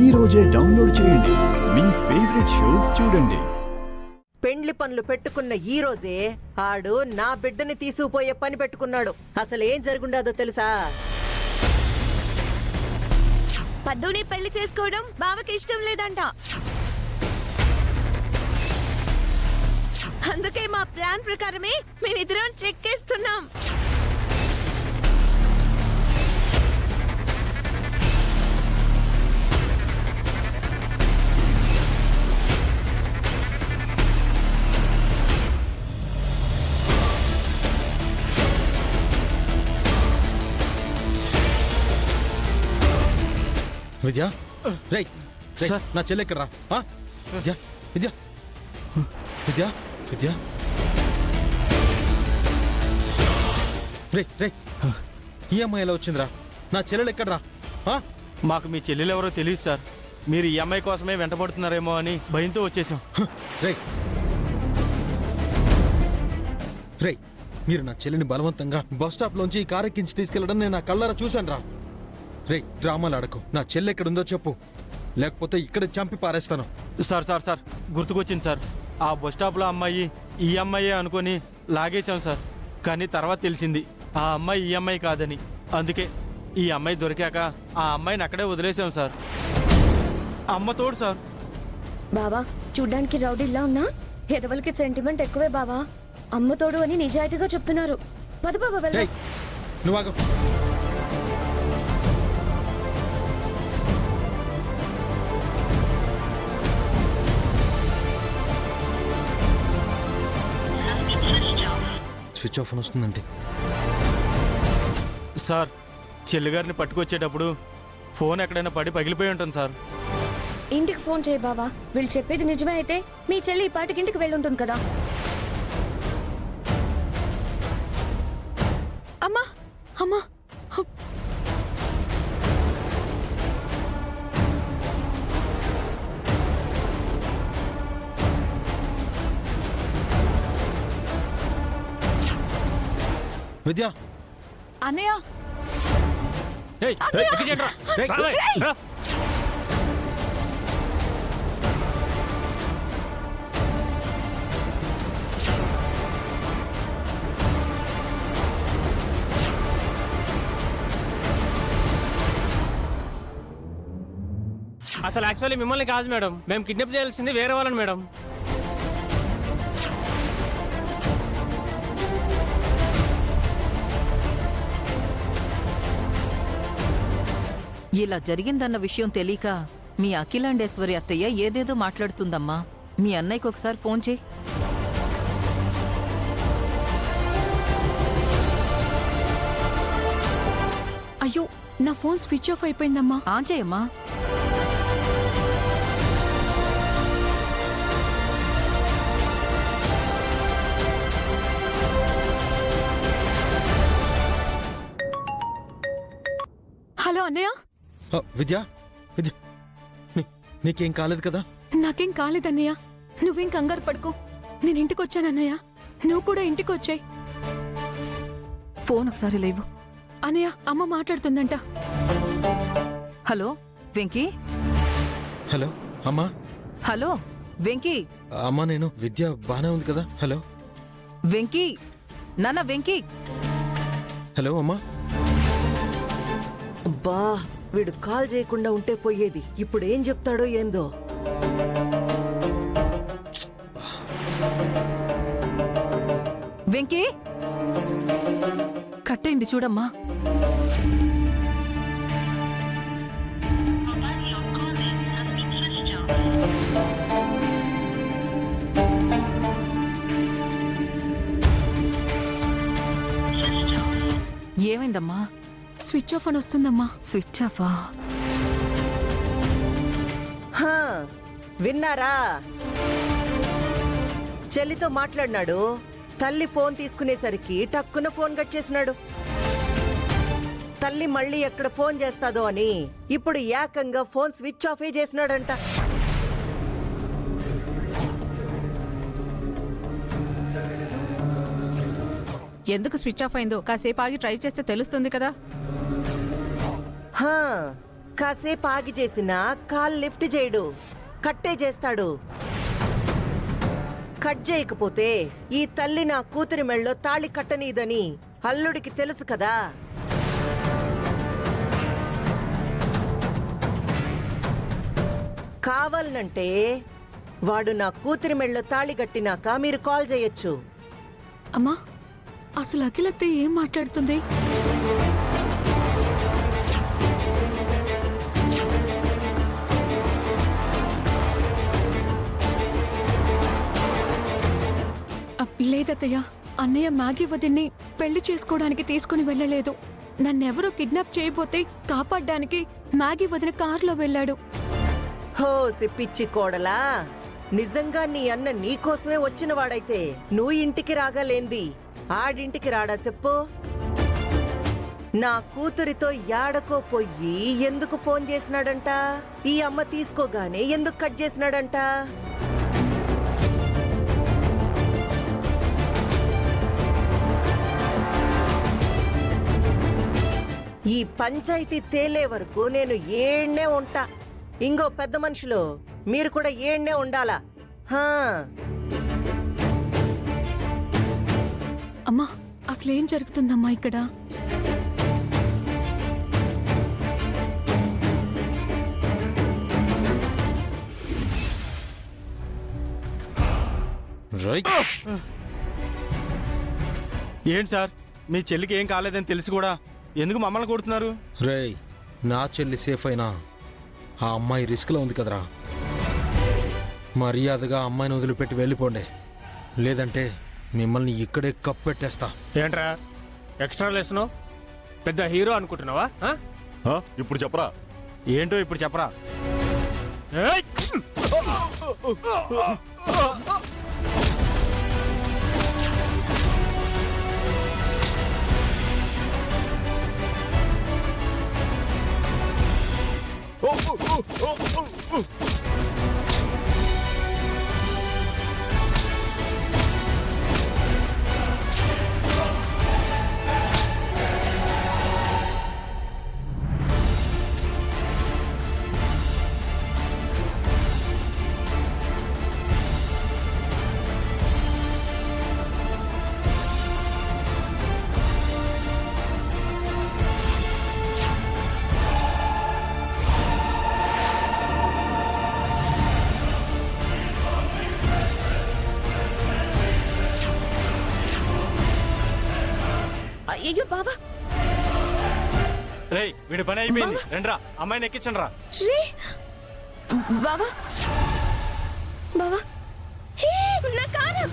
ఈ రోజే డౌన్లోడ్ చేయండి. మీ ఫేవరెట్ షోస్ చూడండి. పెండ్లి పనులు పెట్టుకున్న ఈ రోజే ఆడు నా బిడ్డని తీసుకుపోయే పని పెట్టుకున్నాడు. అసలు ఏం జరుగుండాదో తెలుసా? పద్దుని పెళ్లి చేసుకోవడం బావకి ఇష్టం లేదంట. అందుకే మా ప్లాన్ ప్రకారమే మేమిద్దరం చెక్కేస్తున్నాం. విద్యా రేయ్ సార్ నా చెల్లి ఎక్కడ రా? విద్యా విద్యా విద్యా విద్యా రే రే ఈ అమ్మాయి ఎలా వచ్చిందిరా? నా చెల్లెలు ఎక్కడరా? మాకు మీ చెల్లెలు ఎవరో తెలియదు సార్. మీరు ఈ అమ్మాయి కోసమే వెంటబడుతున్నారేమో అని భయంతో వచ్చేసాం. రేయ్ రేయ్ మీరు నా చెల్లిని బలవంతంగా బస్ స్టాప్ లోంచి ఈ కారు ఎక్కించి తీసుకెళ్లడం నేను నా కళ్ళారా చూశాను రా. రే డ్రామాలు ఆడకు. నా చెల్లి ఎక్కడుందో చెప్పు, లేకపోతే ఇక్కడ చంపి పారేస్తాను. సార్ సార్ సార్ గుర్తుకొచ్చింది సార్. ఆ బస్ స్టాప్లో అమ్మాయి ఈ అమ్మాయి అనుకొని లాగేశాం సార్. కానీ తర్వాత తెలిసింది ఆ అమ్మాయి ఈ అమ్మాయి కాదని. అందుకే ఈ అమ్మాయి దొరికాక ఆ అమ్మాయిని అక్కడే వదిలేసాం సార్. అమ్మ తోడు సార్. బావా చూడ్డానికి రౌడీలా ఉన్నా ఎదవలకి సెంటిమెంట్ ఎక్కువే బావా. అమ్మ తోడు అని నిజాయితీగా చెప్తున్నారు. పద బాబా వెళ్దాం. నువ్వు ఆగు. స్విచ్ ఆఫ్ అని వస్తుందండి సార్. చెల్లిగారిని పట్టుకొచ్చేటప్పుడు ఫోన్ ఎక్కడైనా పడి పగిలిపోయి ఉంటుంది సార్. ఇంటికి ఫోన్ చేయి బావా. వీళ్ళు చెప్పేది నిజమే అయితే మీ చెల్లి ఈ పాటికి ఇంటికి వెళ్ళుంటుంది కదా. అమ్మా అమ్మా విద్యా అన్నయ్య ఏయ్, ఎక్కించండి రా. రా. అసలు యాక్చువల్లీ మిమ్మల్ని కాదు మేడం, మేము కిడ్నాప్ చేయాల్సింది వేరే వాళ్ళని మేడం. ఇలా జరిగిందన్న విషయం తెలియక మీ అఖిలాండేశ్వరి అత్తయ్య ఏదేదో మాట్లాడుతుందమ్మా. మీ అన్నయ్యకి ఒకసారి ఫోన్ చేయి. అయ్యో నా ఫోన్ స్విచ్ ఆఫ్ అయిపోయిందమ్మా. ఆన్ చేయమ్మా. హలో అన్నయ్య. విద్యా విద్యా నీకేం కాలేదు కదా? నాకేం కాలేదన్నయ్య. నువ్వేం కంగారు పడుకో. నేను ఇంటికి వచ్చానన్నయ్య. నువ్వు కూడా ఇంటికి వచ్చాయి. ఫోన్ ఒకసారి లేవు. అన్నయ్య అమ్మ మాట్లాడుతుందంట. హలో వెంకీ. హలో అమ్మా. హలో వెంకీ. అమ్మా నేను విద్య బానే ఉంది కదా? హలో వెంకీ. నాన్న వెంకీ. హలో అమ్మా. అబ్బా వీడు కాల్ చేయకుండా ఉంటే పోయేది. ఇప్పుడు ఏం చెప్తాడో ఏందో. వెంకీ కట్టయింది చూడమ్మా. ఏమైందమ్మా? స్విచ్ ఆఫ్ అని వస్తుందమ్మా. స్విచ్ ఆఫా? విన్నారా? చెల్లితో మాట్లాడినాడు. తల్లి ఫోన్ తీసుకునేసరికి టక్కున ఫోన్ కట్ చేసినాడు. తల్లి మళ్ళీ ఎక్కడ ఫోన్ చేస్తాదో అని ఇప్పుడు ఏకంగా ఫోన్ స్విచ్ ఆఫే చేసినాడంట. ఎందుకు స్విచ్ ఆఫ్ అయిందో కాసేపు ఆగి ట్రై చేస్తే తెలుస్తుంది కదా. కాసేపు ఆగి చేసినా కాల్ లిఫ్ట్ చేయడు, కట్టే చేస్తాడు. కట్ చేయకపోతే ఈ తల్లి నా కూతురి మెళ్ళో తాళి కట్టనీదని అల్లుడికి తెలుసు కదా. కావాలనంటే వాడు నా కూతురి మెళ్ళో తాళి కట్టినాక మీరు కాల్ చేయొచ్చు. అమ్మా అసలు అఖిలత్తయ్య ఏం మాట్లాడుతుంది? లేదత్తయ్య, అన్నయ్య మ్యాగీ వదిన్ని పెళ్లి చేసుకోవడానికి తీసుకుని వెళ్ళలేదు. నన్నెవరో కిడ్నాప్ చేయబోతే కాపాడ్డానికి మ్యాగీ వదిన కారులో వెళ్ళాడు. హోసి పిచ్చి కోడలా, నిజంగా నీ అన్న నీకోసమే వచ్చిన వాడైతే నువ్వు ఇంటికి రాగాలేంది, ఆడింటికి రాడా చెప్పు? నా కూతురితో యాడకో పొయ్యి ఎందుకు ఫోన్ చేసినాడంట? ఈ అమ్మ తీసుకోగానే ఎందుకు కట్ చేసినాడంట? ఈ పంచాయతీ తేలే వరకు నేను ఏడ్నే ఉంటా. ఇంకో పెద్ద మనుషులు మీరు కూడా ఏడ్నే ఉండాలా? హా. అమ్మా అసలేం జరుగుతుందమ్మా ఇక్కడ? రైట్. ఏంటి సార్, మీ చెల్లికి ఏం కాలేదని తెలిసి కూడా ఎందుకు మమ్మల్ని కొడుతున్నారు? రేయ్, నా చెల్లి సేఫ్ అయినా ఆ అమ్మాయి రిస్క్లో ఉంది కదరా. మర్యాదగా అమ్మాయిని వదిలిపెట్టి వెళ్ళిపోండి, లేదంటే మిమ్మల్ని ఇక్కడే కప్పెట్టేస్తా. ఏంట్రా ఎక్స్ట్రా లెసను? పెద్ద హీరో అనుకుంటున్నావా? ఇప్పుడు చెప్పరా. ఏంటో ఇప్పుడు చెప్పరా. ఏయ్! అయ్యో బావా, రేయ్, వీడి పని అయిపోయింది, రండ్రా అమ్మాయిని ఎక్కించండి రా. శ్రీ బావా బావా, హే, నా కారు.